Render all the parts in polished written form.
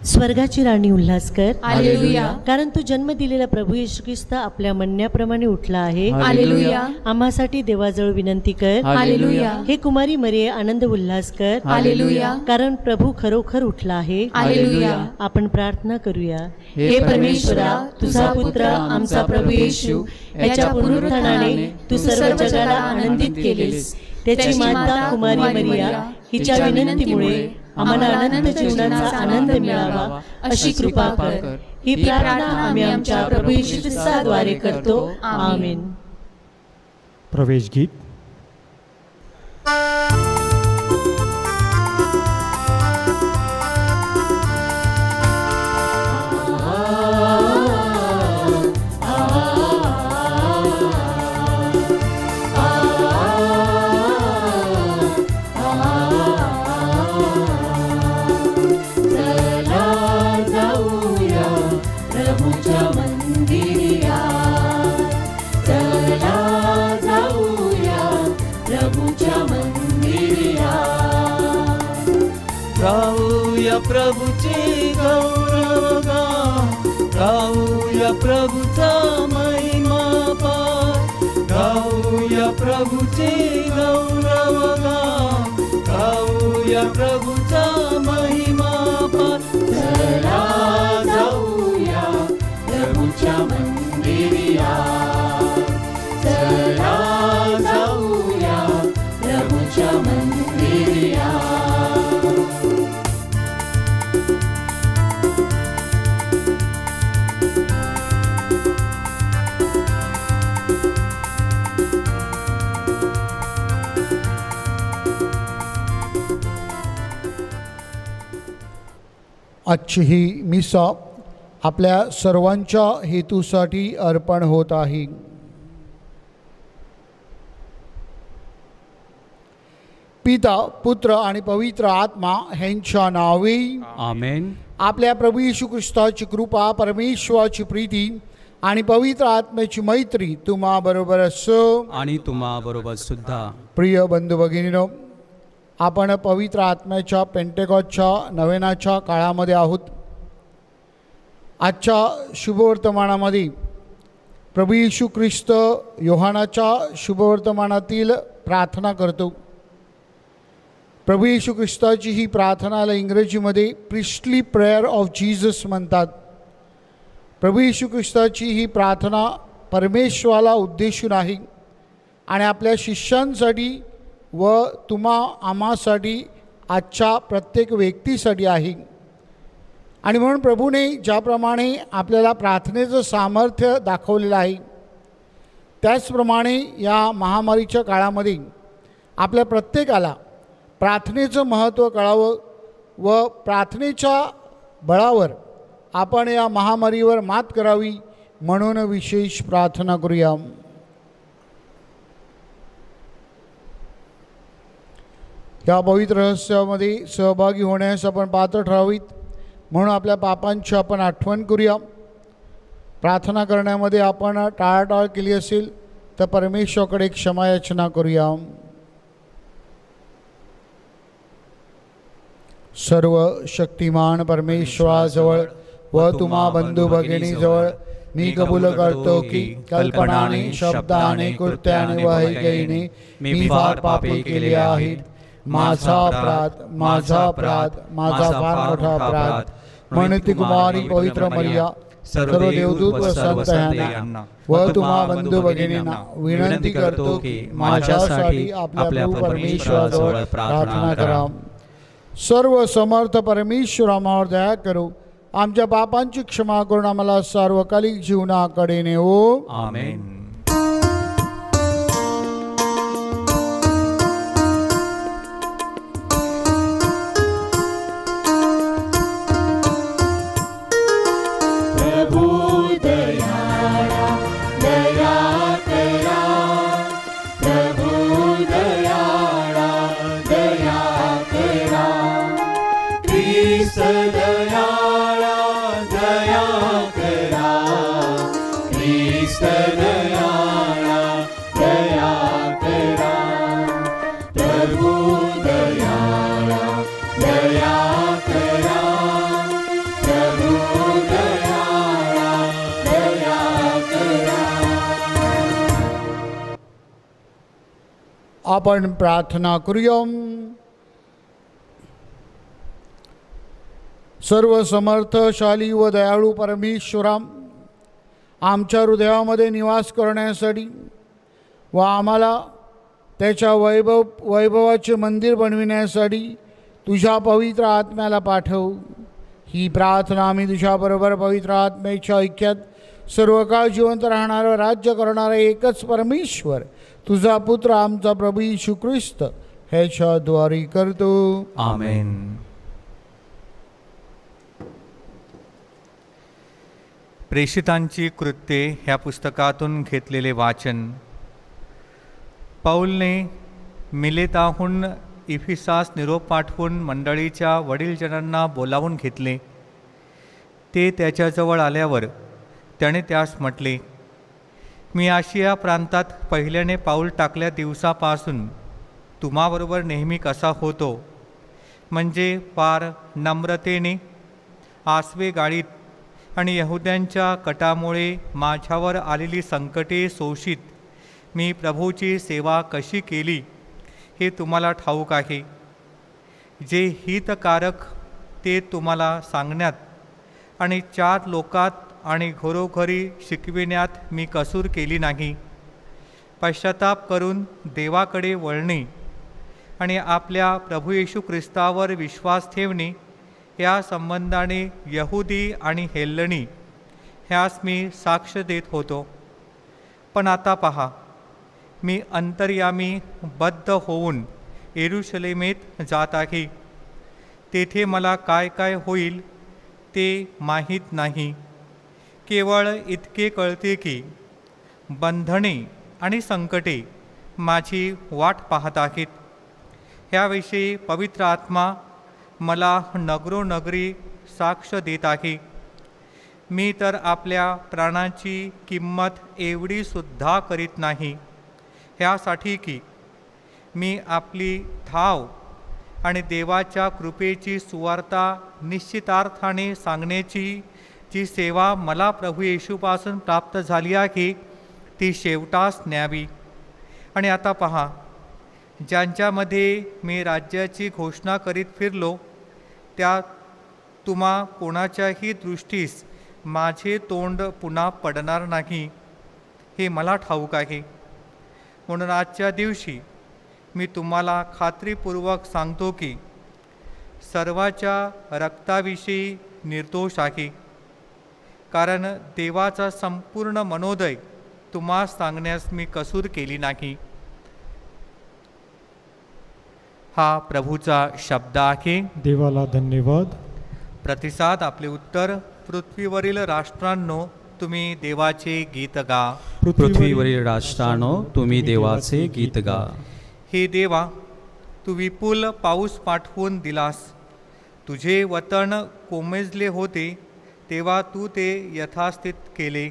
स्वर्गाची राणी उल्हास कर. हालेलुया. कारण तू जन्म दिलेला प्रभू येशू ख्रिस्त आपल्या म्हणण्याप्रमाणे उठला आहे. हालेलुया. आम्हासाठी देवाजवळ विनंती कर. हालेलुया. हे कुमारी मरिये आनंद उल्हास कर. हालेलुया. कारण प्रभू खरोखर उठला आहे. हालेलुया. आपण प्रार्थना करूया. हे परमेश्वरा, तुझा पुत्र आमचा प्रभू येशू याच्या पुनरुत्थानाने तू सर्व जगाला आनंदित केलेस. त्याची माता कुमारी मरिया हिच्या विनंतीमुळे आम्हाला अनंत जीवनाचा आनंद मिळावा अशी कृपा कर. ही प्रार्थना आम्ही आमच्या प्रभू येशू ख्रिस्ताद्वारे करतो. आमेन. प्रवेश गीत. गाऊया प्रभूची गौरवगा, गाऊया प्रभूचा महिमा पार. गाऊया प्रभूची गौरवगा, गाऊया प्रभूचा महिमा पार. चला जाऊया प्रभूच्या मंदिरिया, चला जाऊया प्रभूच्या मंदिरिया. आजची ही मिसा आपल्या सर्वांच्या हेतूसाठी अर्पण होत आहे. पिता, पुत्र आणि पवित्र आत्मा ह्यांच्या नावे आमेन. आपल्या प्रभू येशू ख्रिस्ताची कृपा, परमेश्वराची प्रीती आणि पवित्र आत्म्याची मैत्री तुम्हा बरोबर असो. आणि तुम्हा बरोबर सुद्धा. प्रिय बंधू भगिनीनो, आपण पवित्र आत्म्याच्या पेंटेकॉस्टच्या नवेनाच्या काळामध्ये आहोत. आजच्या शुभवर्तमानामध्ये प्रभू येशू ख्रिस्त योहानाच्या शुभवर्तमानातील प्रार्थना करतो. प्रभू येशू ख्रिस्ताची ही प्रार्थनाला इंग्रजीमध्ये प्रिस्टली प्रेयर ऑफ जीसस म्हणतात. प्रभू येशू ख्रिस्ताची ही प्रार्थना परमेश्वराला उद्देशून आहे आणि आपल्या शिष्यांसाठी व आम्हासाठी आजच्या प्रत्येक व्यक्तीसाठी आहे. आणि म्हणून प्रभूने ज्याप्रमाणे आपल्याला प्रार्थनेचं सामर्थ्य दाखवलेलं आहे, त्याचप्रमाणे या महामारीच्या काळामध्ये आपल्या प्रत्येकाला प्रार्थनेचं महत्त्व कळावं व प्रार्थनेच्या बळावर आपण या महामारीवर मात करावी म्हणून विशेष प्रार्थना करूया. या पवित्र रहस्यामध्ये सहभागी होण्यास आपण पात्र ठरावीत म्हणून आपल्या पापांची आपण आठवण करूया. प्रार्थना करण्यामध्ये आपण टाळाटाळ केली असेल तर परमेश्वराकडे क्षमायाचना करूया. सर्व शक्तिमान परमेश्वराजवळ व तुम्हा बंधू भगिनीजवळ मी कबूल करतो की कल्पनाने, शब्दाने, कृत्याने व ऐकीने मी फार पापे केले आहेत. माझा अपराध, माझा अपराध, माझा फार मोठा अपराध. म्हणते कुमारी पवित्र मरिया, सर्व देवदूत व संत यांना व तुम्हा बंधू भगिनींना विनंती करतो की माझ्यासाठी आपल्या प्रभू परमेश्वराजवळ प्रार्थना करा. सर्व समर्थ परमेश्वर आम्हावर दया करो, आमच्या पापांची क्षमा करून आम्हाला सार्वकालिक जीवनाकडे नेओ. आमेन. आपण प्रार्थना करूया. सर्व समर्थशाली व दयाळू परमेश्वरा, आमच्या हृदयामध्ये निवास करण्यासाठी व आम्हाला त्याच्या वैभवाचे मंदिर बनविण्यासाठी तुझ्या पवित्र आत्म्याला पाठव. ही प्रार्थना आम्ही तुझ्याबरोबर पवित्र आत्म्याच्या ऐक्यात सर्व काळ जिवंत राहणारा राज्य करणारा एकच परमेश्वर तुझा पुत्र आमचा प्रभू येशू ख्रिस्त ह्याच्याद्वारे करतो. आमेन. प्रेषितांची कृत्ये ह्या पुस्तकातून घेतलेले वाचन. पौलने मिलेताहून इफिसास निरोप पाठवून मंडळीच्या वडीलजनांना बोलावून घेतले. ते त्याच्याजवळ आल्यावर त्याने त्यास म्हटले, मी आशिया प्रांतात पहिल्याने पाऊल टाकल्या दिवसापासून तुम्हाबरोबर नेहमी कसा होतो, म्हणजे फार नम्रतेने, आसवे गाळीत आणि यहुद्यांच्या कटामुळे माझ्यावर आलेली संकटे सोशीत मी प्रभूची सेवा कशी केली हे तुम्हाला ठाऊक आहे. जे हितकारक ते तुम्हाला सांगण्यात आणि 4 लोकात आणि घरोघरी शिकविण्यात मी कसूर केली नाही. पश्चाताप करून देवाकडे वळणे आणि आपल्या प्रभू येशू ख्रिस्तावर विश्वास ठेवणे या संबंधाने यहुदी आणि हेल्लणी ह्यास मी साक्ष देत होतो. पण आता पहा, मी अंतर्यामी बद्ध होऊन येरुशलेमेत जात आहे. तेथे मला काय काय होईल ते माहीत नाही. केवळ इतके कळते की बंधने आणि संकटे माझी वाट पाहत आहेत. ह्याविषयी पवित्र आत्मा मला नगरोनगरी साक्ष देत आहे. मी तर आपल्या प्राणाची किंमत एवढीसुद्धा करीत नाही, ह्यासाठी की मी आपली धाव आणि देवाच्या कृपेची सुवार्ता निश्चितार्थाने सांगण्याची जी सेवा मला प्रभू येशूपासून प्राप्त झाली आहे ती शेवटास न्यावी. आणि आता पहा, ज्यांच्यामध्ये मी राज्याची घोषणा करीत फिरलो त्या तुम्हा कोणाच्याही दृष्टीस माझे तोंड पुन्हा पडणार नाही हे मला ठाऊक आहे. म्हणून आजच्या दिवशी मी तुम्हाला खात्रीपूर्वक सांगतो की सर्वाच्या रक्ताविषयी निर्दोष आहे, कारण देवाचा संपूर्ण मनोदय तुम्हा सांगण्यास मी कसूर केली नाही. हा प्रभूचा शब्द आहे. देवाला धन्यवाद. प्रतिसाद. आपले उत्तर. पृथ्वीवरील राष्ट्रांनो, तुम्ही देवाचे गीत गा. पृथ्वीवरील राष्ट्रांनो, तुम्ही देवाचे गीत गा. हे देवा, तू विपुल पाऊस पाठवून दिलास. तुझे वतन कोमेजले होते तेव्हा तू ते यथास्थित केले.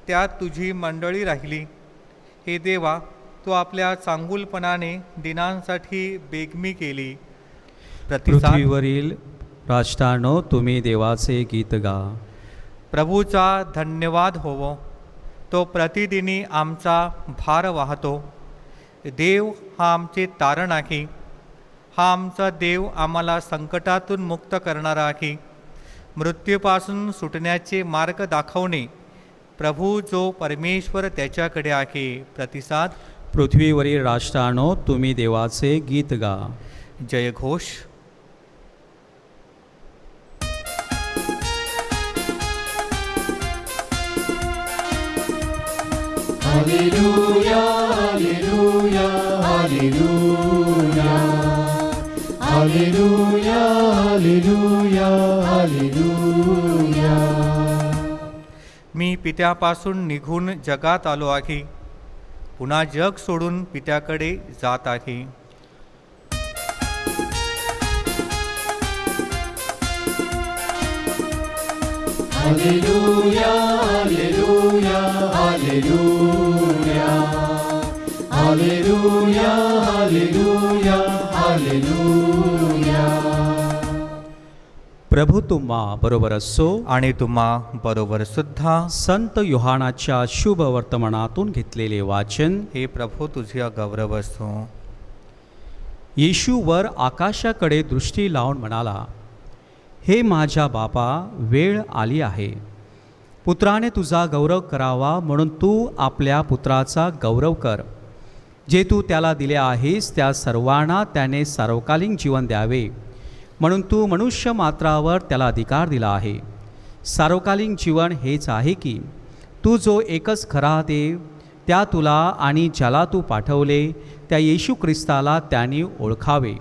त्यात तुझी मंडळी राहिली. हे देवा, तू आपल्या चांगुलपणाने दिनांसाठी बेगमी केली. प्रतिसाद. पृथ्वीवरील राष्ट्रांनो, तुम्ही देवाचे गीत गा. प्रभूचा धन्यवाद होवो. तो प्रतिदिनी आमचा भार वाहतो. देव हा आमचे तारण आहे. हा आमचा देव आम्हाला संकटातून मुक्त करणारा आहे. मृत्यूपासून सुटण्याचे मार्ग दाखवणे प्रभू जो परमेश्वर त्याच्याकडे आहे. प्रतिसाद. पृथ्वीवरील राष्ट्रांनो, तुम्ही देवाचे गीत गा. जयघोष. Hallelujah, hallelujah, hallelujah, hallelujah, hallelujah, hallelujah. मी पित्यापासून निघून जगात आलो आहे. पुन्हा जग सोडून पित्याकडे जात आहे. Hallelujah, hallelujah, hallelujah, hallelujah, hallelujah, hallelujah. प्रभू तुम्हा बरोबर असो. आणि तुम्हा बरोबर सुद्धा. संत योहानाच्या शुभ वर्तमानातून घेतलेले वाचन. हे प्रभू तुझ्या गौरव असो. येशू वर आकाशाकडे दृष्टी लावून म्हणाला, हे माझ्या बापा, वेळ आली आहे. पुत्राने तुझा गौरव करावा म्हणून तू आपल्या पुत्राचा गौरव कर. जे तू त्याला दिले आहेस त्या सर्वांना त्याने सार्वकालिक जीवन द्यावे म्हणून तू मनुष्य मात्रावर त्याला अधिकार दिला आहे. सार्वकालिक जीवन हेच आहे की तू जो एकच खरा देव त्या तुला आणि ज्याला तू पाठवले त्या येशू ख्रिस्ताला त्यांनी ओळखावे.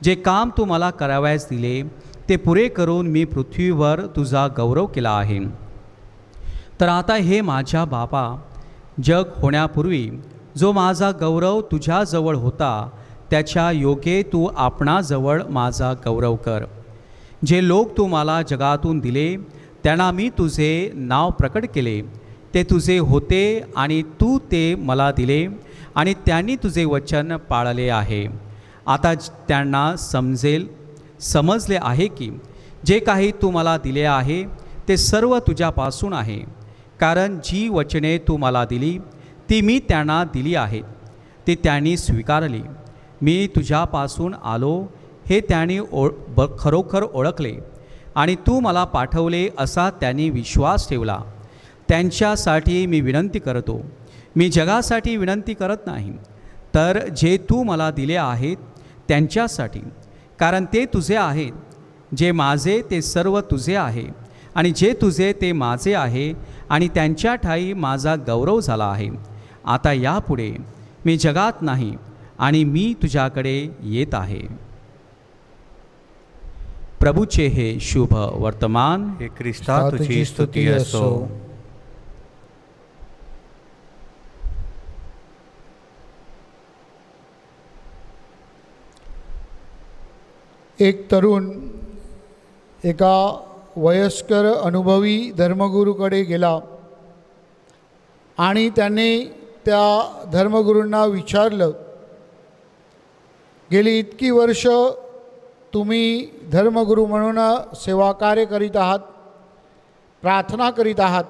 जे काम तू मला करावयास दिले ते पुरे करून मी पृथ्वीवर तुझा गौरव केला आहे. तर आता हे माझ्या बापा, जग होण्यापूर्वी जो माझा गौरव तुझ्याजवळ होता त्याच्या योगे तू आपणाजवळ माझा गौरव कर. जे लोक तू मला जगातून दिले त्यांना मी तुझे नाव प्रकट केले. ते तुझे होते आणि तू ते मला दिले आणि त्यांनी तुझे वचन पाळले आहे. आता त्यांना समजले आहे की जे काही तू मला दिले आहे ते सर्व तुझ्यापासून आहे. कारण जी वचने तू मला दिली ती मी त्यांना दिली आहेत. ती त्यांनी स्वीकारली. मी तुझ्यापासून आलो हे त्यांनी खरोखर ओळखले आणि तू मला पाठवले असा त्यांनी विश्वास ठेवला. त्यांच्यासाठी मी विनंती करतो. मी जगासाठी विनंती करत नाही, तर जे तू मला दिले आहेत त्यांच्यासाठी. कारण ते तुझे आहेत. जे माझे ते सर्व तुझे आहे आणि जे तुझे ते माझे आहे आणि त्यांच्या ठायी माझा गौरव झाला आहे. आता यापुढे मी जगात नाही आणि मी तुझ्याकडे येत आहे. प्रभूचे हे शुभ वर्तमान. हे ख्रिस्ता तुझी स्तुती असो. एक तरुण एका वयस्कर अनुभवी धर्मगुरूकडे गेला आणि त्याने त्या धर्मगुरूंना विचारलं, गेली इतकी वर्ष तुम्ही धर्मगुरू म्हणून सेवाकार्य करीत आहात, प्रार्थना करीत आहात,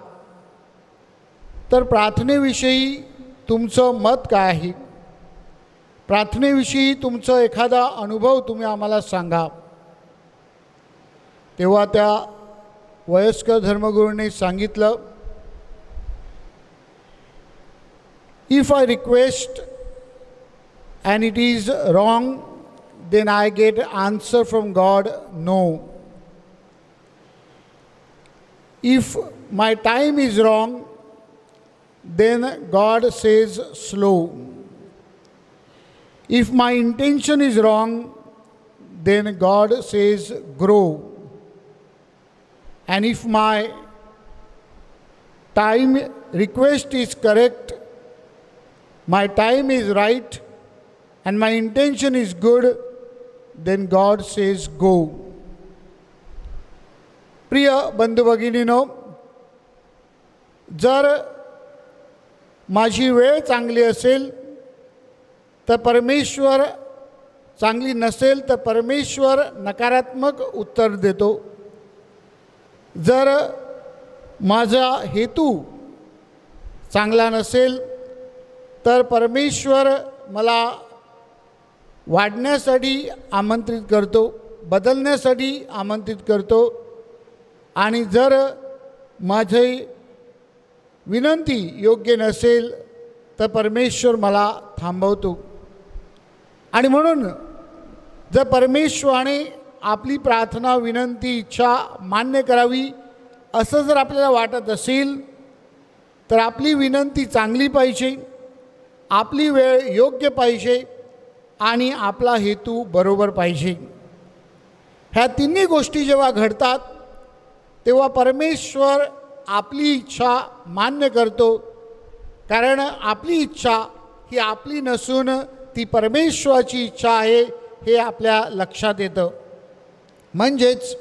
तर प्रार्थनेविषयी तुमचं मत काय आहे? प्रार्थनेविषयी तुमचा एखादा अनुभव तुम्ही आम्हाला सांगा. तेव्हा त्या वयस्कर धर्मगुरूंनी सांगितलं, if I request and it is wrong, then I get answer from God, no. If my time is wrong, then God says slow. If my intention is wrong, then God says grow. And if my time request is correct, my time is right, and my intention is good, then God says go. प्रिय बंधू भगिनीनो, जर माझी वेळ चांगली असेल तर परमेश्वर, चांगली नसेल तर परमेश्वर नकारात्मक उत्तर देतो. जर माझा हेतू चांगला नसेल तर परमेश्वर मला वाढण्यासाठी आमंत्रित करतो, बदलण्यासाठी आमंत्रित करतो. आणि जर माझी विनंती योग्य नसेल तर परमेश्वर मला थांबवतो. आणि म्हणून जर परमेश्वराने आपली प्रार्थना, विनंती, इच्छा मान्य करावी असं जर आपल्याला वाटत असेल तर आपली विनंती चांगली पाहिजे, आपली वेळ योग्य पाहिजे आणि आपला हेतू बरोबर पाहिजे. ह्या तिन्ही गोष्टी जेव्हा घडतात तेव्हा परमेश्वर आपली इच्छा मान्य करतो. कारण आपली इच्छा ही आपली नसून ती परमेश्वराची इच्छा आहे हे आपल्या लक्षात येतं. म्हणजेच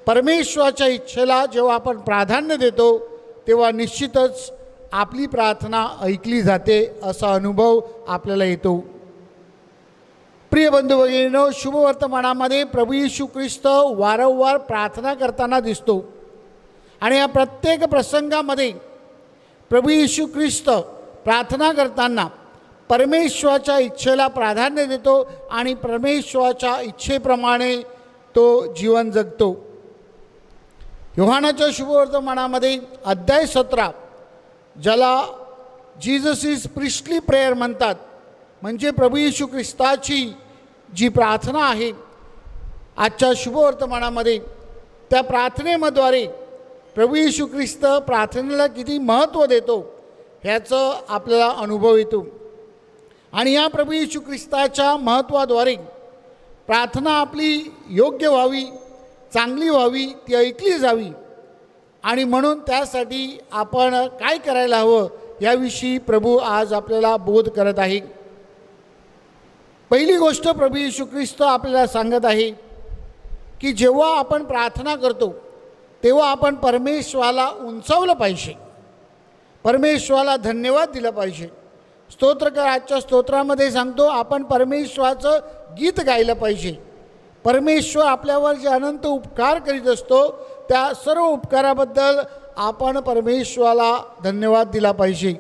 परमेश्वराच्या इच्छेला जेव्हा आपण प्राधान्य देतो तेव्हा निश्चितच आपली प्रार्थना ऐकली जाते असा अनुभव आपल्याला येतो. प्रिय बंधू भगिनींनो, शुभवर्तमानामध्ये प्रभू येशू ख्रिस्त वारंवार प्रार्थना करताना दिसतो आणि या प्रत्येक प्रसंगामध्ये प्रभू येशू ख्रिस्त प्रार्थना करताना परमेश्वराच्या इच्छेला प्राधान्य देतो आणि परमेश्वराच्या इच्छेप्रमाणे तो जीवन जगतो. योहानाच्या शुभवर्तमानामध्ये अध्याय 17, ज्याला जीसस इज प्रिस्टली प्रेयर म्हणतात, म्हणजे प्रभू येशू ख्रिस्ताची जी प्रार्थना आहे आजच्या शुभवर्तमानामध्ये, त्या प्रार्थनेद्वारे प्रभू येशू ख्रिस्त प्रार्थनेला किती महत्त्व देतो ह्याचं आपल्याला अनुभव येतो. आणि या प्रभू येशू ख्रिस्ताच्या महत्त्वाद्वारे प्रार्थना आपली योग्य व्हावी, चांगली व्हावी, ती ऐकली जावी आणि म्हणून त्यासाठी आपण काय करायला हवं याविषयी प्रभू आज आपल्याला बोध करत आहे. पहिली गोष्ट प्रभू येशू ख्रिस्त आपल्याला सांगत आहे की जेव्हा आपण प्रार्थना करतो तेव्हा आपण परमेश्वराला उंचावलं पाहिजे, परमेश्वराला धन्यवाद दिला पाहिजे. स्तोत्रकार आजच्या स्तोत्रामध्ये सांगतो आपण परमेश्वराचं गीत गायलं पाहिजे. परमेश्वर आपल्यावर जे अनंत उपकार करीत असतो त्या सर्व उपकाराबद्दल आपण परमेश्वराला धन्यवाद दिला पाहिजे.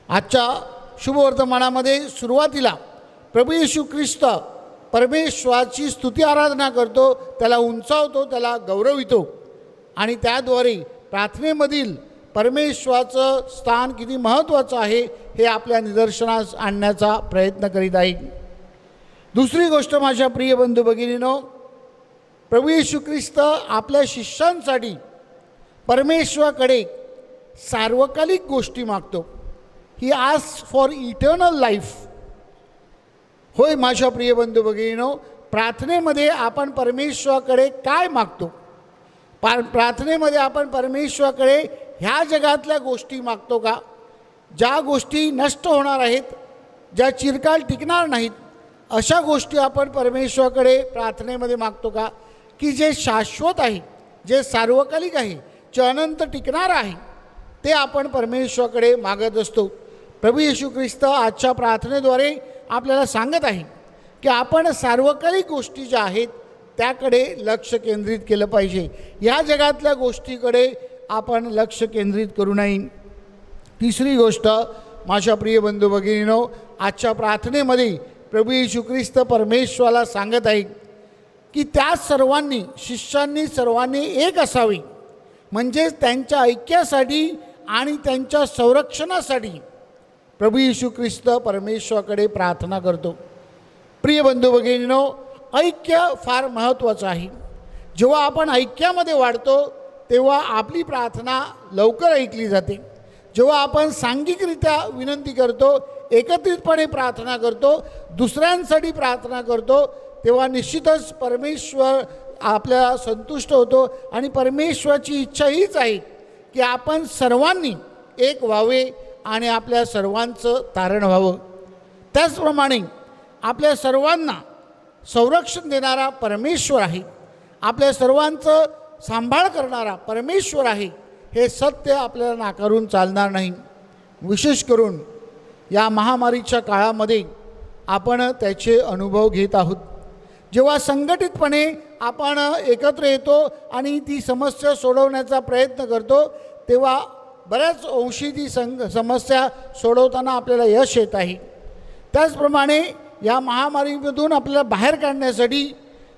आजच्या शुभवर्तमानामध्ये सुरुवातीला प्रभू येशू ख्रिस्त परमेश्वराची स्तुती आराधना करतो, त्याला उंचावतो, त्याला गौरवितो आणि त्याद्वारे प्रार्थनेमधील परमेश्वराचं स्थान किती महत्त्वाचं आहे हे आपल्या निदर्शनास आणण्याचा प्रयत्न करीत आहे. दुसरी गोष्ट माझ्या प्रिय बंधू भगिनींनो, प्रभू येशू ख्रिस्त आपल्या शिष्यांसाठी परमेश्वराकडे सार्वकालिक गोष्टी मागतो. He ask for eternal life. होय माझ्या प्रिय बंधू भगिनींनो, प्रार्थनेमध्ये आपण परमेश्वराकडे काय मागतो? प्रार्थनेमध्ये आपण परमेश्वराकडे ह्या जगातल्या गोष्टी मागतो का? ज्या गोष्टी नष्ट होणार आहेत, ज्या चिरकाल टिकणार नाहीत, अशा गोष्टी आपण परमेश्वराकडे प्रार्थनेमध्ये मागतो का? की जे शाश्वत आहे, जे सार्वकालिक आहे, जे अनंत टिकणार आहे, ते आपण परमेश्वराकडे मागत असतो. प्रभू येशू ख्रिस्त आजच्या प्रार्थनेद्वारे आपल्याला सांगत आहे की आपण सार्वकालिक गोष्टी ज्या आहेत त्याकडे लक्ष केंद्रित केलं पाहिजे, या जगातल्या गोष्टीकडे आपण लक्ष केंद्रित करू नये. तिसरी गोष्ट माझ्या प्रिय बंधू भगिनींनो, आजच्या प्रार्थनेमध्ये प्रभू येशू ख्रिस्त परमेश्वराला सांगत आहे की त्या सर्वांनी, शिष्यांनी सर्वांनी एक असावे, म्हणजे त्यांच्या ऐक्यासाठी आणि त्यांच्या संरक्षणासाठी प्रभू येशू ख्रिस्त परमेश्वराकडे प्रार्थना करतो. प्रिय बंधू भगिनींनो, ऐक्य फार महत्त्वाचं आहे. जेव्हा आपण ऐक्यामध्ये वाढतो तेव्हा आपली प्रार्थना लवकर ऐकली जाते. जेव्हा आपण सांघिकरित्या विनंती करतो, एकत्रितपणे प्रार्थना करतो, दुसऱ्यांसाठी प्रार्थना करतो, तेव्हा निश्चितच परमेश्वर आपल्याला संतुष्ट होतो आणि परमेश्वराची इच्छा हीच आहे की आपण सर्वांनी एक व्हावे आणि आपल्या सर्वांचं तारण व्हावं. त्याचप्रमाणे आपल्या सर्वांना संरक्षण देणारा परमेश्वर आहे, आपल्या सर्वांचं सांभाळ करणारा परमेश्वर आहे, हे सत्य आपल्याला नाकारून चालणार नाही. विशेष करून या महामारीच्या काळामध्ये आपण त्याचे अनुभव घेत आहोत. जेव्हा संघटितपणे आपण एकत्र येतो आणि ती समस्या सोडवण्याचा प्रयत्न करतो तेव्हा बऱ्याच अंशी ती समस्या सोडवताना आपल्याला यश येत आहे. त्याचप्रमाणे या महामारीमधून आपल्याला बाहेर काढण्यासाठी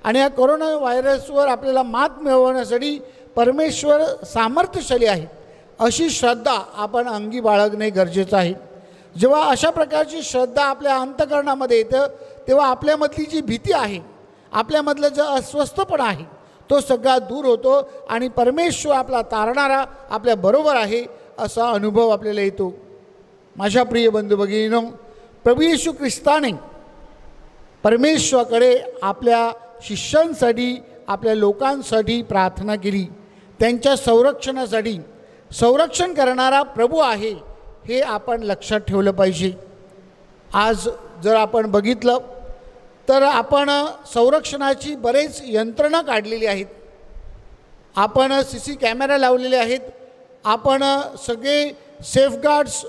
आणि या कोरोना व्हायरसवर आपल्याला मात मिळवण्यासाठी परमेश्वर सामर्थ्यशाली आहे, अशी श्रद्धा आपण अंगी बाळगणे गरजेचं आहे. जेव्हा अशा प्रकारची श्रद्धा आपल्या अंतःकरणामध्ये येतं तेव्हा आपल्यामधली जी भीती आहे, आपल्यामधलं जो अस्वस्थपणा आहे, तो सगळा दूर होतो आणि परमेश्वर आपला तारणारा आपल्या बरोबर आहे असा अनुभव आपल्याला येतो. माझ्या प्रिय बंधू भगिनींनो, प्रभू येशू ख्रिस्ताने परमेश्वराकडे आपल्या शिष्यांसाठी, आपल्या लोकांसाठी प्रार्थना केली, त्यांच्या संरक्षणासाठी. संरक्षण करणारा प्रभू आहे हे आपण लक्षात ठेवलं पाहिजे. आज जर आपण बघितलं तर आपण संरक्षणाची बरेच यंत्रणा काढलेली आहेत. आपण CC कॅमेरा लावलेले आहेत, आपण सगळे सेफगार्ड्स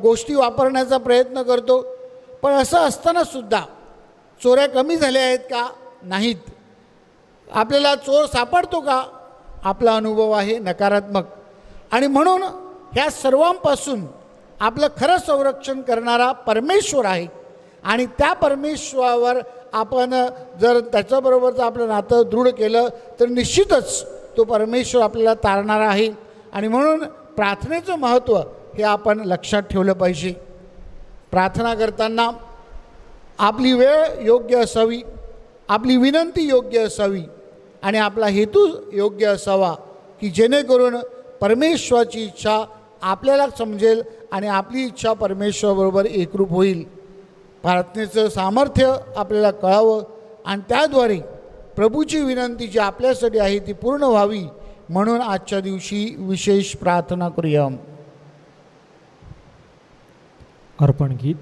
गोष्टी वापरण्याचा प्रयत्न करतो. पण असं असतानासुद्धा चोऱ्या कमी झाल्या आहेत का? नाहीत. आपल्याला चोर सापडतो का? आपला अनुभव आहे नकारात्मक. आणि म्हणून ह्या सर्वांपासून आपलं खरं संरक्षण करणारा परमेश्वर आहे. आणि त्या परमेश्वरावर आपण जर त्याच्याबरोबरचं आपलं नातं दृढ केलं तर निश्चितच तो परमेश्वर आपल्याला तारणारा आहे. आणि म्हणून प्रार्थनेचं महत्त्व हे आपण लक्षात ठेवलं पाहिजे. प्रार्थना करताना आपली वेळ योग्य असावी, आपली विनंती योग्य असावी आणि आपला हेतू योग्य असावा, की जेणेकरून परमेश्वराची इच्छा आपल्याला समजेल आणि आपली इच्छा परमेश्वराबरोबर एकरूप होईल. प्रार्थनेचं सामर्थ्य आपल्याला कळावं आणि त्याद्वारे प्रभूची विनंती जी आपल्यासाठी आहे ती पूर्ण व्हावी. म्हणून आजच्या दिवशी विशेष प्रार्थना करूया. अर्पण गीत.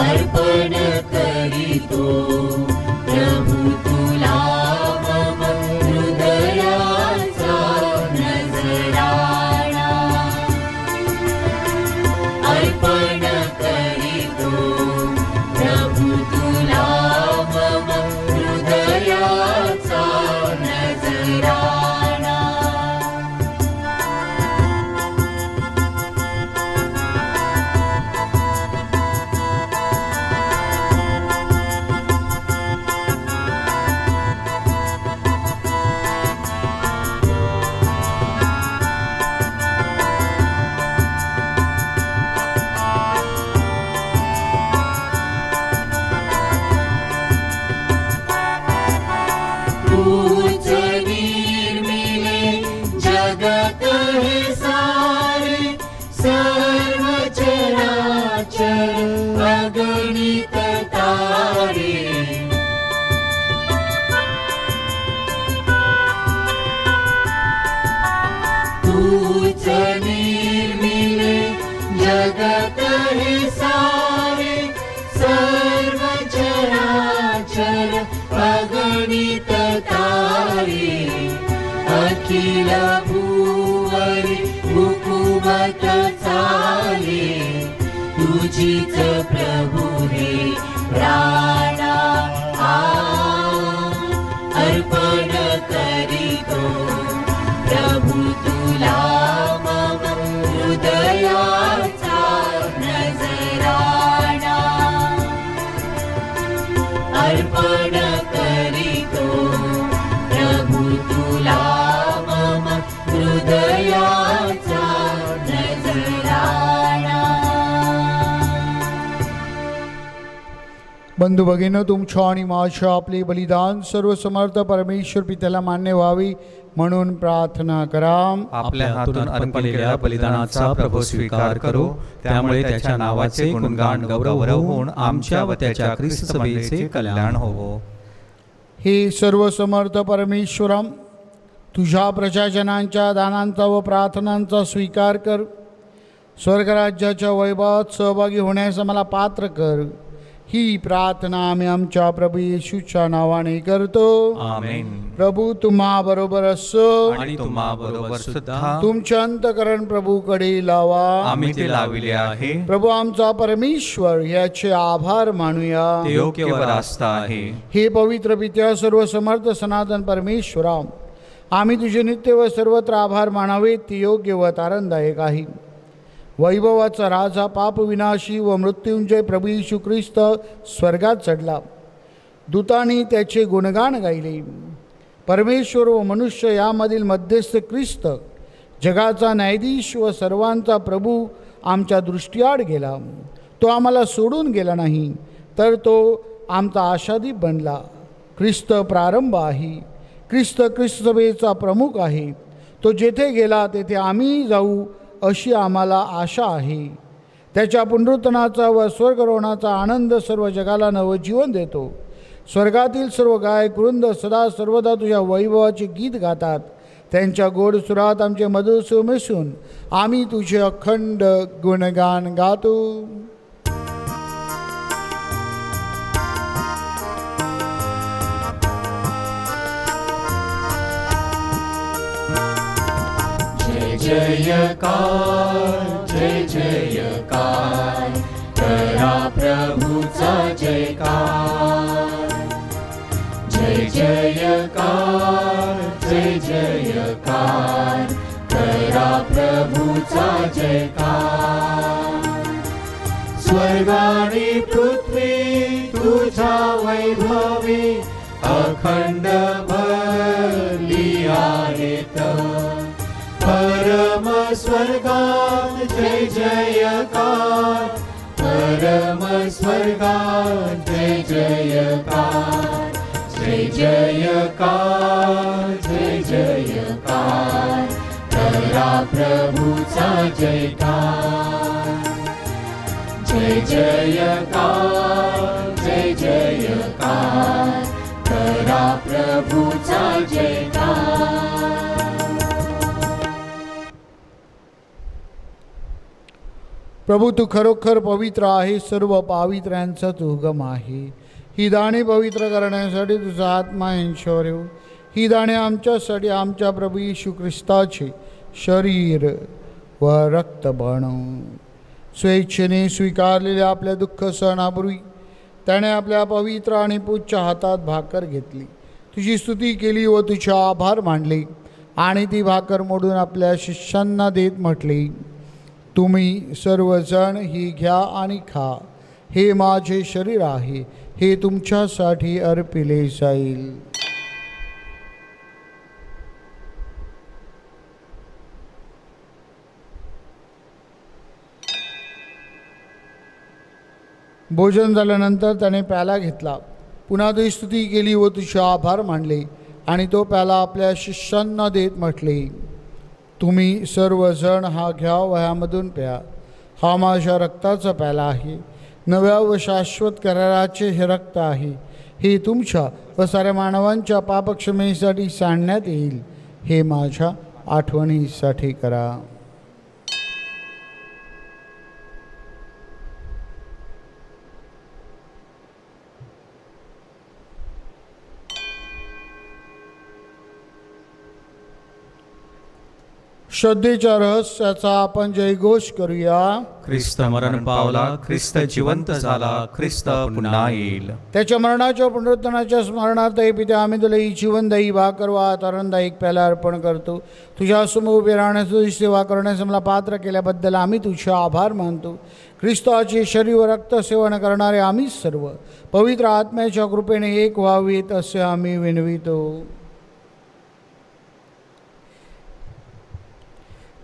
अर्पण करीतो प्रभु तुला मम हृदयाचा नजराणा. अर्पण करीतो प्रभु तुला मम हृदयाचा नजराणा. अगणित तारे तूच निर्मिले जगत हे सारे. सर्व चराचर अगणित तारे अखिल भूवरी हुकुमत चाले. तुझीच प्रभु हे प्राणा अर्पण करीतो प्रभु तुला मम हृदयाचा नजराणा. अर्पण करीतो प्रभु तुला मम हृदयाचा नजराणा. बंधू भगिनींनो, तुमच्या आणि माझ्या आपले बलिदान सर्वसमर्थ परमेश्वर पित्याला मान्य व्हावी म्हणून प्रार्थना करा. आपल्या हातून अर्पण केलेल्या बलिदानाचा प्रभू स्वीकार करो. त्यामुळे त्याच्या नावाचे गुणगान गौरव होऊन आमच्या व त्याच्या ख्रिस्त सभेचे कल्याण होवो. हे सर्वसमर्थ परमेश्वरा, तुझ्या प्रजाजनांच्या दानांचा व प्रार्थनांचा स्वीकार कर. स्वर्गराज्याच्या वैभवात सहभागी होण्यास मला पात्र कर. ही प्रार्थना आम्ही आमच्या प्रभू येशूच्या नावाने करतो. आमेन. प्रभू तुम्हा बरोबर असो आणि तुम्हा बरोबर सुद्धा. तुमचे अंतकरण प्रभूकडे लावा. आम्ही ते लाविले आहे. प्रभू आमचा परमेश्वर याचे आभार मानूया. ते योग्य व रास्त आहे. हे पवित्र पित्या, सर्व समर्थ सनातन परमेश्वरा, आम्ही तुझे नित्य व सर्वत्र आभार मानावे. ते योग्य व आनंददायक आहे. वैभवाचा राजा, पाप विनाशी व मृत्युंजय प्रभू येशू ख्रिस्त स्वर्गात चढला. दूतांनी त्याचे गुणगान गायले. परमेश्वर व मनुष्य यामधील मध्यस्थ ख्रिस्त, जगाचा न्यायाधीश व सर्वांचा प्रभू आमच्या दृष्टीआड गेला. तो आम्हाला सोडून गेला नाही, तर तो आमचा आशादीप बनला. ख्रिस्त प्रारंभ आहे. ख्रिस्त सभेचा प्रमुख आहे. तो जेथे गेला तेथे आम्ही जाऊ अशी आम्हाला आशा आहे. त्याच्या पुनरुत्थानाचा व स्वर्गरोहणाचा आनंद सर्व जगाला नवजीवन देतो. स्वर्गातील सर्व गायक वृंद सदा सर्वदा तुझ्या वैभवाचे गीत गातात. त्यांच्या गोड सुरात आमचे मधुर सूर मिसळून आम्ही तुझे अखंड गुणगान गातो. जयकार जय जयकार करा प्रभूचा जयकार जय जयकार जय जयकार करा प्रभूचा जयकार स्वर्ग आणि पृथ्वी तुझ्या वैभवी अखंड भरली आहेत परम स्वर्गात जय जयकार परम स्वर्गात जय जयकार जय जयकार जय जयकार करा प्रभूचा जयकार जय जयकार जय जयकार करा प्रभूचा जयकार प्रभू तू खरोखर पवित्र आहे सर्व पावित्र्यांचा तू उगम आहे ही दाणे पवित्र करण्यासाठी तुझा आत्मा यांच्यावर येऊ ही दाणे आमच्यासाठी आमच्या प्रभू येशू ख्रिस्ताचे शरीर व रक्त बनव स्वेच्छेने स्वीकारलेल्या आपल्या दुःख सहनापूर्वी त्याने आपल्या पवित्र आणि पूज्य हातात भाकर घेतली तुझी स्तुती केली व तुझे आभार मानले आणि ती भाकर मोडून आपल्या शिष्यांना देत म्हटले तुम्ही सर्वजण ही घ्या आणि खा हे माझे शरीर आहे हे तुमच्यासाठी अर्पिले जाईल भोजन झाल्यानंतर त्याने प्याला घेतला पुन्हा तुझी स्तुती केली व तुझे आभार मानले आणि तो प्याला आपल्या शिष्यांना देत म्हटले तुम्ही सर्वजण हा घ्या व ह्यामधून प्या हा माझ्या रक्ताचा प्याला आहे नव्या व शाश्वत कराराचे हे रक्त आहे हे तुमच्या व साऱ्या मानवांच्या पापक्षमेसाठी सांडण्यात येईल हे माझ्या आठवणीसाठी करा श्रद्धेच्या रहस्याचा आपण जयघोष करूया ख्रिस्त मरण पावला ख्रिस्त जिवंत झाला ख्रिस्त पुन्हा येईल त्याच्या मरणाच्या पुनरुत्थानाच्या स्मरणार्थ हे पिते आम्ही तुला ही जीवनदायी भाकर व आनंददायक प्याला अर्पण करतो तुझ्या समोर उभे राहण्यास तुझी सेवा करण्यास मला पात्र केल्याबद्दल आम्ही तुझे आभार मानतो ख्रिस्ताचे शरीर व रक्त सेवन करणारे आम्ही सर्व पवित्र आत्म्याच्या कृपेने एक व्हावीत असे आम्ही विनवितो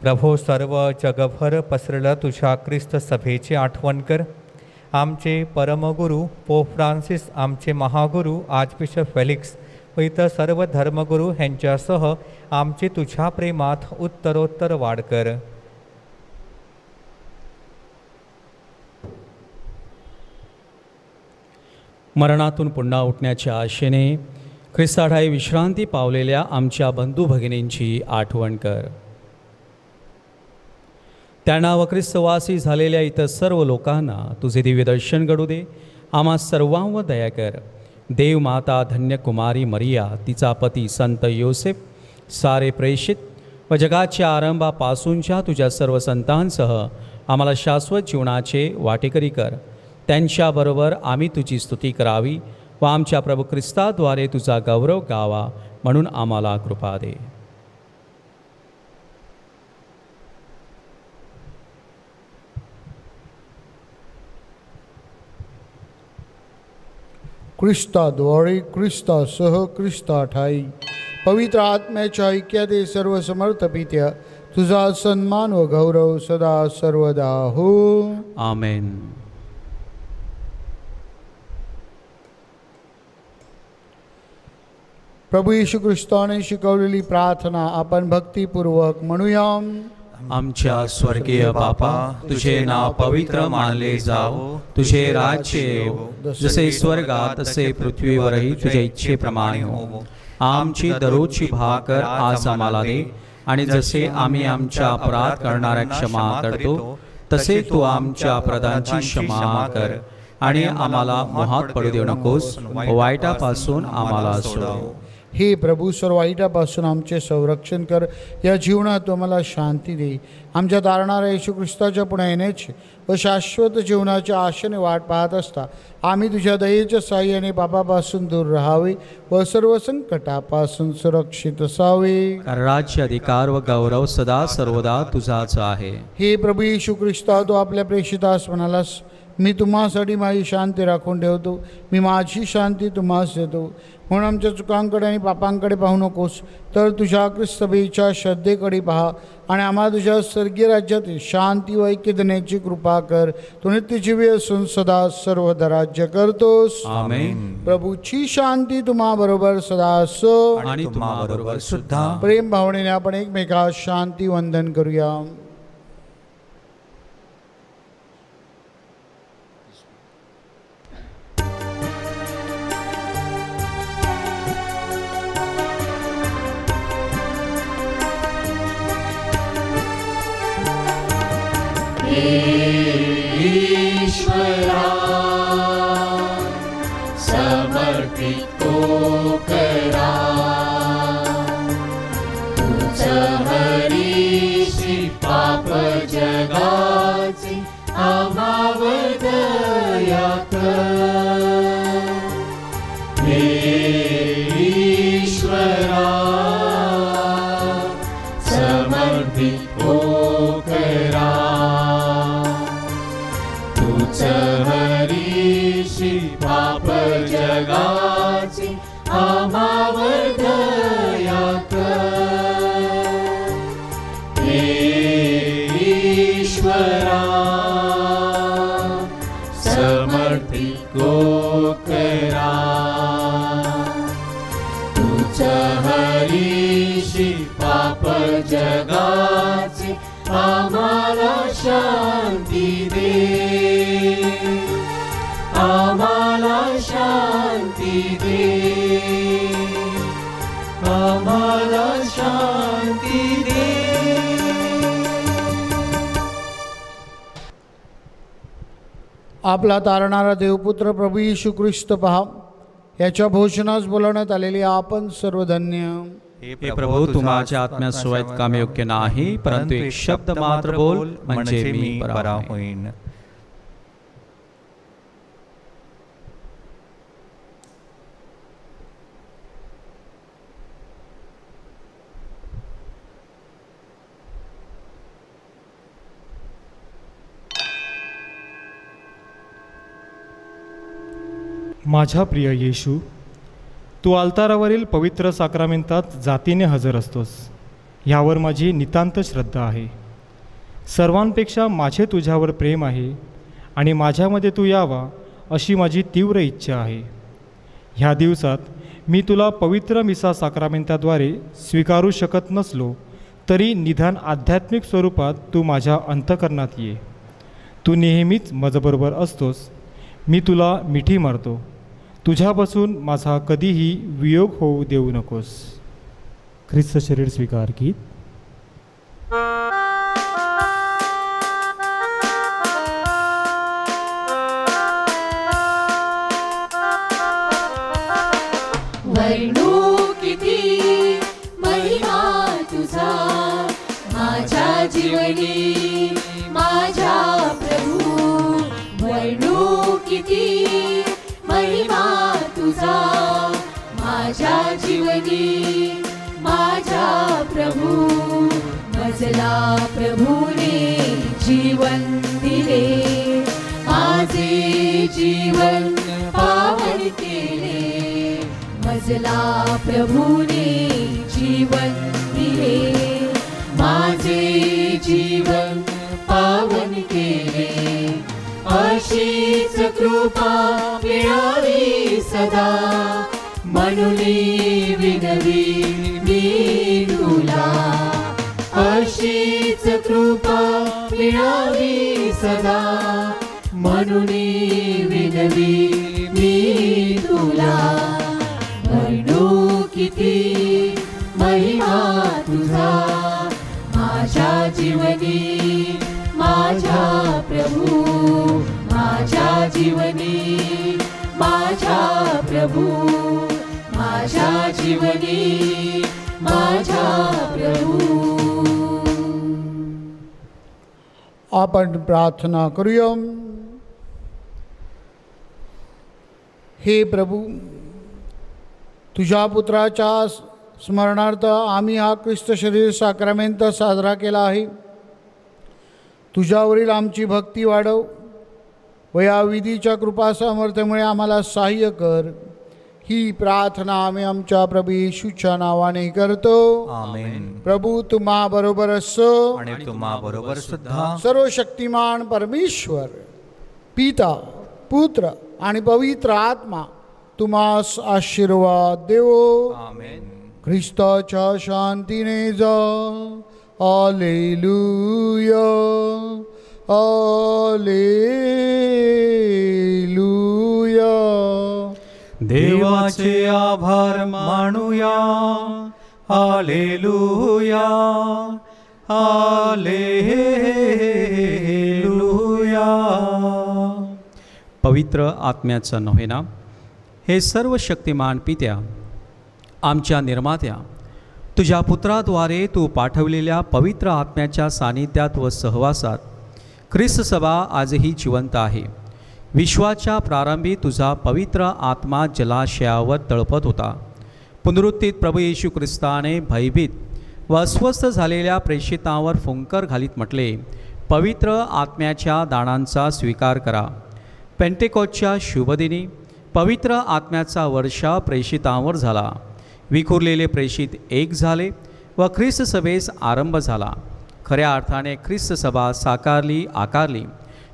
प्रभो सर्व जगभर पसरलं तुझ्या ख्रिस्त सभेची आठवण कर आमचे परमगुरू पोप फ्रान्सिस आमचे महागुरू आर्चबिशप फेलिक्स व इतर सर्व धर्मगुरू ह्यांच्यासह आमची तुझ्या प्रेमात उत्तरोत्तर वाढ कर मरणातून पुन्हा उठण्याच्या आशेने ख्रिस्ताठाई विश्रांती पावलेल्या आमच्या बंधू भगिनींची आठवण कर त्यांना व ख्रिस्तवासी झालेल्या इतर सर्व लोकांना तुझे दिव्य दर्शन घडू दे आम्हा सर्वांवर दया कर देव माता धन्य कुमारी मरिया तिचा पती संत योसेफ सारे प्रेषित व जगाच्या आरंभापासूनच्या तुझ्या सर्व संतांसह आम्हाला शाश्वत जीवनाचे वाटेकरी कर त्यांच्याबरोबर आम्ही तुझी स्तुती करावी व आमच्या प्रभू ख्रिस्ताद्वारे तुझा गौरव गावा म्हणून आम्हाला कृपा दे ख्रिस्ताद्वारे ख्रिस्तासह ख्रिस्ताठाई पवित्र आत्म्याच्या ऐक्याते सर्व समर्थ पित्या तुझा सन्मान व गौरव सदा सर्वदा हो आमेन प्रभू येशू ख्रिस्ताने शिकवलेली प्रार्थना आपण भक्तिपूर्वक म्हणूया आमच्या स्वर्गीय बापा तुझे नाव पवित्र मानले जावो तुझे राज्य येवो जसे स्वर्गात तसे पृथ्वीवरही तुझ्या इच्छेप्रमाणे हो आमची दररोजची भाकर आज आम्हाला दे आणि जसे आम्ही आमच्या अपराध करणाऱ्या क्षमा करतो तसे तू आमच्या अपराधांची क्षमा कर आणि आम्हाला मोहात पडू देऊ नकोस वाईटापासून आम्हाला सोडव हे प्रभू, सर्व वाईटापासून आमचे संरक्षण कर. या जीवनात तू आम्हाला शांती दे. आमच्या तारणाऱ्या येशू ख्रिस्ताच्या पुन्हा येण्याची व शाश्वत जीवनाच्या आशेने वाट पाहत असता आम्ही तुझ्या दयेच्या साह्याने पापापासून दूर राहावे व सर्व संकटापासून सुरक्षित असावे. कारण राज्य, अधिकार व गौरव सदा सर्वदा तुझाच आहे. हे प्रभू येशू ख्रिस्ता, तू आपल्या प्रेषितास म्हणालास, मी तुम्हासाठी माझी शांती राखून ठेवतो, मी माझी शांती तुम्हास देतो. म्हणून आमच्या चुकांकडे आणि पापांकडे पाहू नकोस, तर तुझ्या ख्रिस्त सभेच्या श्रद्धेकडे पहा आणि आम्हाला तुझ्या स्वर्गीय राज्यातील शांती व ऐक्य देण्याची कृपा कर. तू नित्यजीवी असून सदा सर्वदा राज्य करतोस. आमेन. प्रभूची शांती तुम्हा बरोबर सदा असो आणि तुम्हाबरोबर सुद्धा. प्रेम भावनेने आपण एकमेकास शांती वंदन करूया. ईश्वरा समर्पित तो करा, तुझं हरीशी पाप जगाची आम्हावर दया कर. हे ईश्वरा समर्पित तो करा, हरीशी पाप जगाची आम्हावर दया कर. हे ईश्वरा समर्पित को करा, तुझं हरीशी पाप जगाची आम्हाला शांती दे, आम्हाला शांती दे, आम्हाला शांती दे. आपला तारणारा देवपुत्र प्रभू येशू ख्रिस्त पहा, याच्या भोजनास बोलवण्यात आलेले आपण सर्व धन्य. हे प्रभू, तू माझ्या आत्म्याशिवाय काम योग्य नाही, परंतु एक शब्द मात्र बोल म्हणजे मी बरा होईन. माझ्या प्रिय येशू, तू अल्तारावरील पवित्र साक्रामेंतात जातीने हजर असतोस, ह्यावर माझी नितांत श्रद्धा आहे. सर्वांपेक्षा माझे तुझ्यावर प्रेम आहे आणि माझ्यामध्ये तू यावा अशी माझी तीव्र इच्छा आहे. ह्या दिवसात मी तुला पवित्र मिसा साक्रामेंताद्वारे स्वीकारू शकत नसलो तरी निदान आध्यात्मिक स्वरूपात तू माझ्या अंतःकरणात ये. तू नेहमीच माझ्याबरोबर असतोस. मी तुला मिठी मारतो. तुझ्यापासून माझा कधीही वियोग होऊ देऊ नकोस. ख्रिस्त शरीर स्वीकार की. वर्णू किती महिमा तुझा माझ्या जीवनी माझ्या प्रभू. वर्णू किती महिमा तुझा माझ्या जीवनी माझ्या प्रभू. मजला प्रभूने जीवन दिले, माझे जीवन पावन केले. मजला प्रभूने जीवन दिले, माझे जीवन पावन केले. अशीच कृपा मिळावी सदा, म्हणून विनवी मी तुला. अशीच कृपा मिळावी सदा, म्हणून विनवी मी तुला. वर्णू किती महिमा तुझा माझ्या जीवनी माझ्या प्रभू. माझ्या जीवनी माझ्या प्रभू. माझ्या माझ्या जीवनी माझ्या प्रभू. आपण प्रार्थना करूया. हे प्रभू, तुझ्या पुत्राच्या स्मरणार्थ आम्ही हा ख्रिस्त शरीर साक्रामेंट साजरा केला आहे. तुझ्यावरील आमची भक्ती वाढव व या विधीच्या कृपा सामर्थ्यामुळे आम्हाला सहाय्य कर. ही प्रार्थना आम्ही आमच्या प्रभू येशूच्या नावाने करतो. आमेन. प्रभू तुम्हा बरोबर असो आणि तुम्हा बरोबर सुद्धा सर्व शक्तिमान परमेश्वर पिता पुत्र आणि पवित्र आत्मा तुम्हास आशीर्वाद देवो. आमेन. ख्रिस्ताच्या शांतीने जा. Hallelujah hallelujah. देवाचे आभार मानूया. Hallelujah hallelujah. पवित्र आत्म्याचा नव्हेना. हे सर्व शक्तिमान पित्या, आमच्या निर्मात्या, तुझ्या पुत्राद्वारे तू पाठवलेल्या पवित्र आत्म्याच्या सानिध्यात व सहवासात ख्रिस्त सभा आजही जिवंत आहे. विश्वाच्या प्रारंभी तुझा पवित्र आत्मा जलाशयावर तळपत होता. पुनरुत्थित प्रभू येशू ख्रिस्ताने भयभीत व अस्वस्थ झालेल्या प्रेषितांवर फुंकर घालीत म्हटले, पवित्र आत्म्याच्या दानांचा स्वीकार करा. पेंटेकोस्टच्या शुभदिनी पवित्र आत्म्याचा वर्षाव प्रेषितांवर झाला. विखुरलेले प्रेषित एक झाले व ख्रिस्त सभेस आरंभ झाला. खऱ्या अर्थाने ख्रिस्त सभा साकारली आकारली.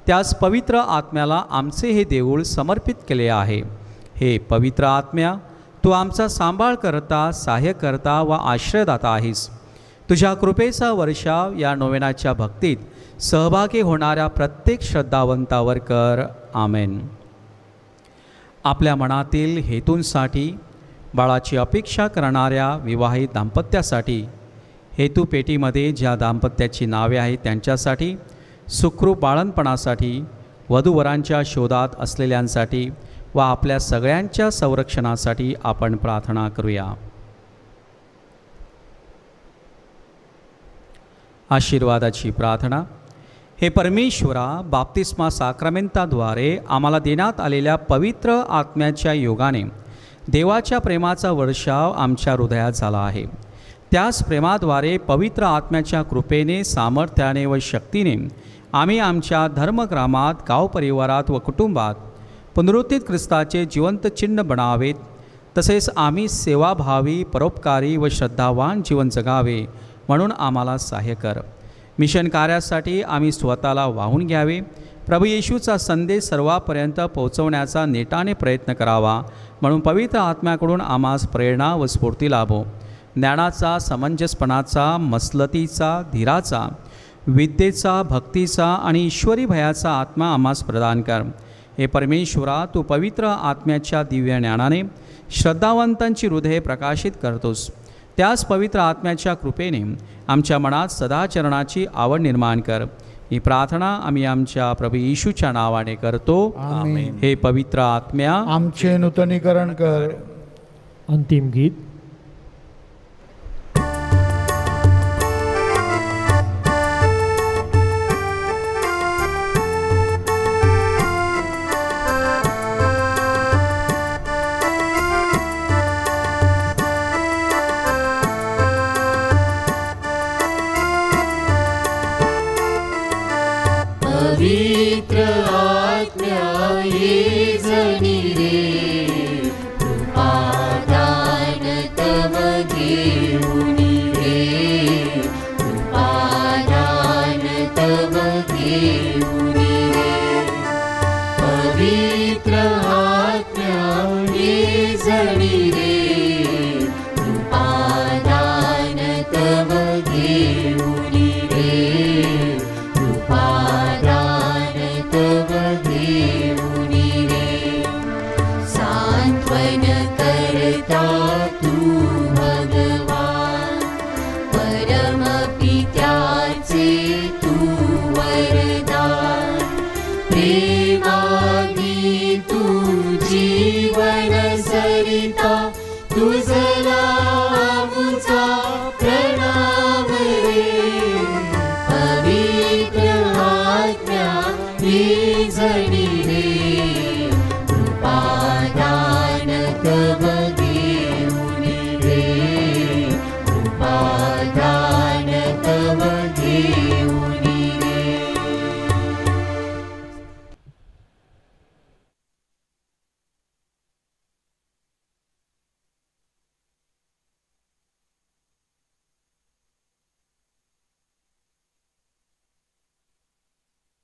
त्यास पवित्र आत्म्याला आमचे हे देऊळ समर्पित केले आहे. हे पवित्र आत्म्या, तू आमचा सांभाळ करता, सहाय्य करता व आश्रयदाता आहेस. तुझ्या कृपेचा वर्षाव या नोवेनाच्या भक्तीत सहभागी होणाऱ्या प्रत्येक श्रद्धावंतावर कर. आमेन. आपल्या मनातील हेतूंसाठी, बाळाची अपेक्षा करणाऱ्या विवाहित दाम्पत्यासाठी, हेतूपेटीमध्ये ज्या दाम्पत्याची नावे आहेत त्यांच्यासाठी, सुखरूप बाळंतपणासाठी, वधूवरांच्या शोधात असलेल्यांसाठी व आपल्या सगळ्यांच्या संरक्षणासाठी आपण प्रार्थना करूया. आशीर्वादाची प्रार्थना. हे परमेश्वरा, बाप्तिस्मा साक्रामेंटाद्वारे आम्हाला देण्यात आलेल्या पवित्र आत्म्याच्या योगाने देवाच्या प्रेमाचा वर्षाव आमच्या हृदयात झाला आहे. त्याच प्रेमाद्वारे पवित्र आत्म्याच्या कृपेने, सामर्थ्याने व शक्तीने आम्ही आमच्या धर्मग्रामात, गावपरिवारात व कुटुंबात पुनरुत्थित ख्रिस्ताचे जिवंत चिन्ह बनावेत. तसेच आम्ही सेवाभावी, परोपकारी व श्रद्धावान जीवन जगावे म्हणून आम्हाला सहाय्य कर. मिशन कार्यासाठी आम्ही स्वतःला वाहून घ्यावे. प्रभू येशूचा संदेश सर्वांपर्यंत पोहोचवण्याचा नेटाने प्रयत्न करावा म्हणून पवित्र आत्म्याकडून आम्हास प्रेरणा व स्फूर्ती लाभो. ज्ञानाचा, समंजसपणाचा, मसलतीचा, धीराचा, विद्येचा, भक्तीचा आणि ईश्वरी भयाचा आत्मा आम्हास प्रदान कर. हे परमेश्वरा, तू पवित्र आत्म्याच्या दिव्य ज्ञानाने श्रद्धावंतांची हृदये प्रकाशित करतोस. त्याच पवित्र आत्म्याच्या कृपेने आमच्या मनात सदाचरणाची आवड निर्माण कर. ही प्रार्थना आम्ही आमच्या प्रभू येशूच्या नावाने करतो. आमेन. हे पवित्र आत्म्या, आमचे नूतनीकरण कर. अंतिम गीत. पवित्र आत्म्या ये जनी रे, कृपादान तव घेऊनी रे, कृपादान तव घेऊनी रे. पवित्र आत्म्या ये जनी रे, कृपादान तव घेऊनी रे, कृपादान तव घेऊनी रे. सांत्वन